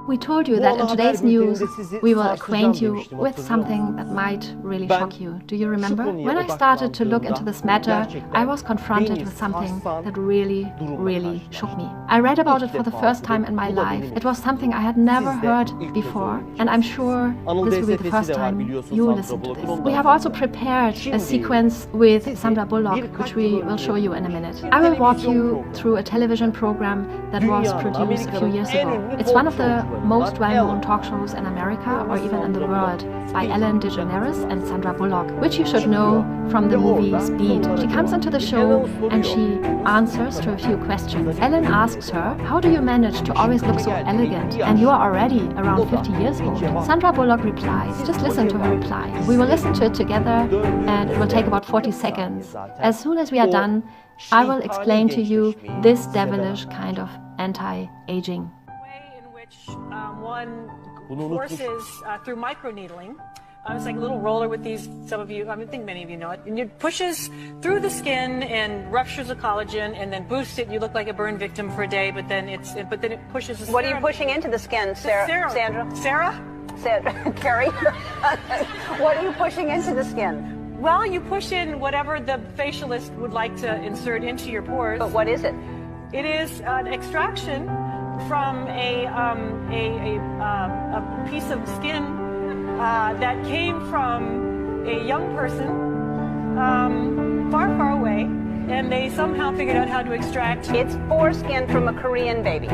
We told you that in today's news we will acquaint you with something that might really shock you. Do you remember? When I started to look into this matter, I was confronted with something that really shook me. I read about it for the first time in my life. It was something I had never heard before, and I'm sure this will be the first time you listen to this. We have also prepared a sequence with Sandra Bullock, which we will show you in a minute. I will walk you through a television program that was produced a few years ago. It's one of the most well-known talk shows in America or even in the world, by Ellen DeGeneres and Sandra Bullock, which you should know from the movie Speed. She comes into the show and she answers to a few questions. Ellen asks her, how do you manage to always look so elegant and you are already around 50 years old? Sandra Bullock replies, just listen to her reply. We will listen to it together and it will take about 40 seconds. As soon as we are done, I will explain to you this devilish kind of anti-aging. One forces through microneedling. It's like a little roller with these, some of you, I think many of you know it, and it pushes through the skin and ruptures the collagen and then boosts it. You look like a burn victim for a day, but then it pushes the What are you pushing into the skin, Sandra? Sarah? Carrie? What are you pushing into the skin? Well, you push in whatever the facialist would like to insert into your pores. But what is it? It is an extraction from a piece of skin that came from a young person far away, and they somehow figured out how to extract. It's foreskin from a Korean baby.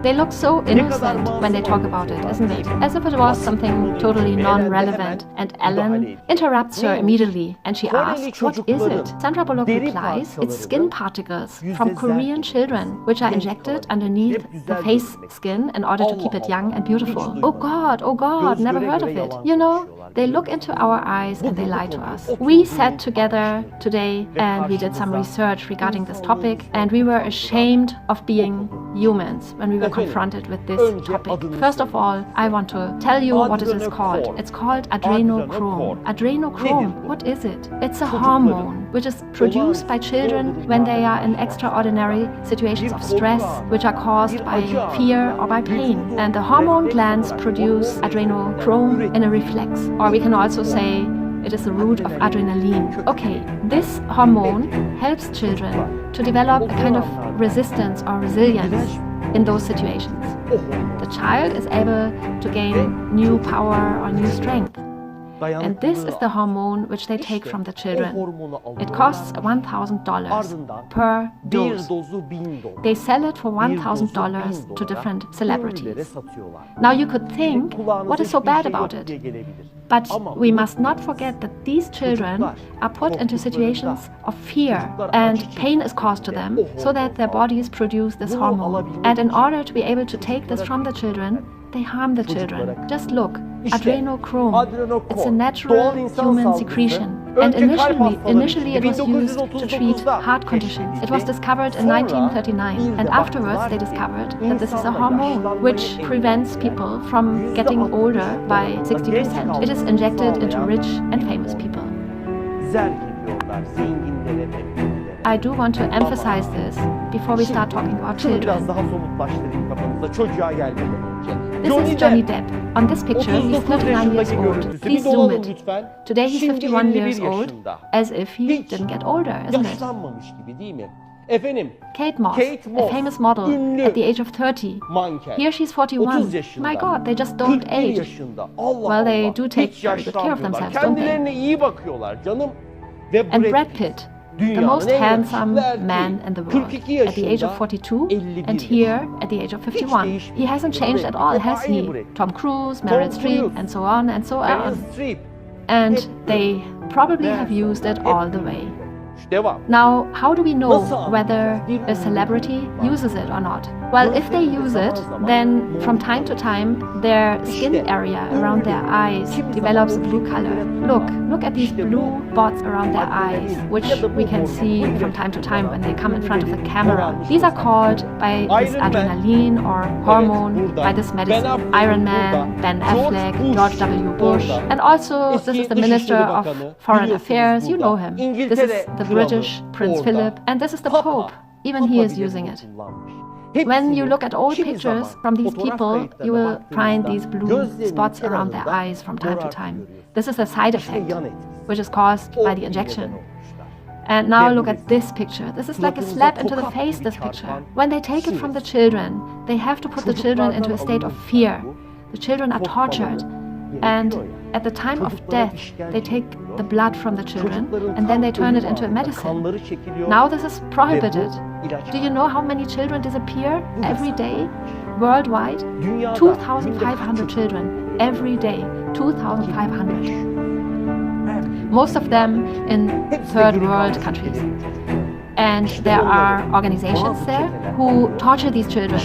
They look so innocent when they talk about it, isn't it? As if it was something totally non-relevant. And Ellen interrupts her immediately and she asks, what is it? Sandra Bullock replies, it's skin particles from Korean children, which are injected underneath the face skin in order to keep it young and beautiful. Oh God, never heard of it. You know, they look into our eyes and they lie to us. We sat together today and we did some research regarding this topic, and we were ashamed of being humans when we were confronted with this topic. First of all, I want to tell you what it is called. It's called adrenochrome. Adrenochrome, what is it? It's a hormone which is produced by children when they are in extraordinary situations of stress, which are caused by fear or by pain. And the hormone glands produce adrenochrome in a reflex, or we can also say it is the root of adrenaline. Okay, this hormone helps children to develop a kind of resistance or resilience in those situations. The child is able to gain new power or new strength. And this is the hormone which they take from the children. It costs $1,000 per dose. They sell it for $1,000 to different celebrities. Now you could think, what is so bad about it? But we must not forget that these children are put into situations of fear and pain is caused to them so that their bodies produce this hormone. And in order to be able to take this from the children, they harm the children. Just look, adrenochrome. It's a natural human secretion. And initially it was used to treat heart conditions. It was discovered in 1939. And afterwards they discovered that this is a hormone which prevents people from getting older by 60%. It is injected into rich and famous people. I do want to emphasize this before we start talking about children. This is Johnny Depp. On this picture, he's 39 years old. Please zoom it. Today he's 51 years old, as if he didn't get older, isn't it? Kate Moss, a famous model, at the age of 30. Here she's 41. My God, they just don't age. Well, they do take very good care of themselves, don't they? And Brad Pitt, the most handsome man in the world, at the age of 42, and here at the age of 51. He hasn't changed at all, has he? Tom Cruise, Meryl Streep, and so on and so on. And they probably have used it all the way. Now, how do we know whether a celebrity uses it or not? Well, if they use it, then from time to time their skin area around their eyes develops a blue color. Look at these blue spots around their eyes, which we can see from time to time when they come in front of the camera. These are called by this adrenaline or hormone, by this medicine. Iron Man, Ben Affleck, George W. Bush, and also this is the Minister of Foreign Affairs, you know him. This is the British Prince Philip, and this is the Pope. even he is using it. When you look at old pictures from these people, you will find these blue spots around their eyes from time to time. This is a side effect, which is caused by the injection. And now look at this picture. This is like a slap into the face, this picture. When they take it from the children, they have to put the children into a state of fear. The children are tortured. And at the time of death, they take the blood from the children and then they turn it into a medicine. Now this is prohibited. Do you know how many children disappear every day worldwide? 2,500 children every day. 2,500. Most of them in third world countries. And there are organizations there who torture these children.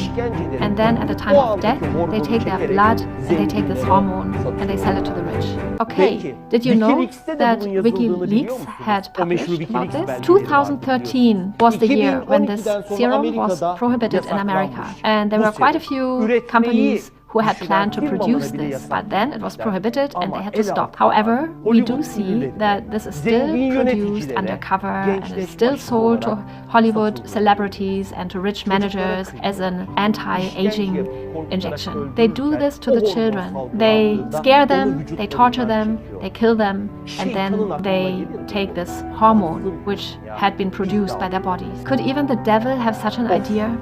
And then at the time of death, they take their blood and they take this hormone and they sell it to the rich. Okay, did you know that WikiLeaks had published about this? 2013 was the year when this serum was prohibited in America. And there were quite a few companies who had planned to produce this, but then it was prohibited and they had to stop. However, we do see that this is still produced undercover and it is still sold to Hollywood celebrities and to rich managers as an anti-aging injection. They do this to the children. They scare them, they torture them, they kill them, and then they take this hormone which had been produced by their bodies. Could even the devil have such an idea?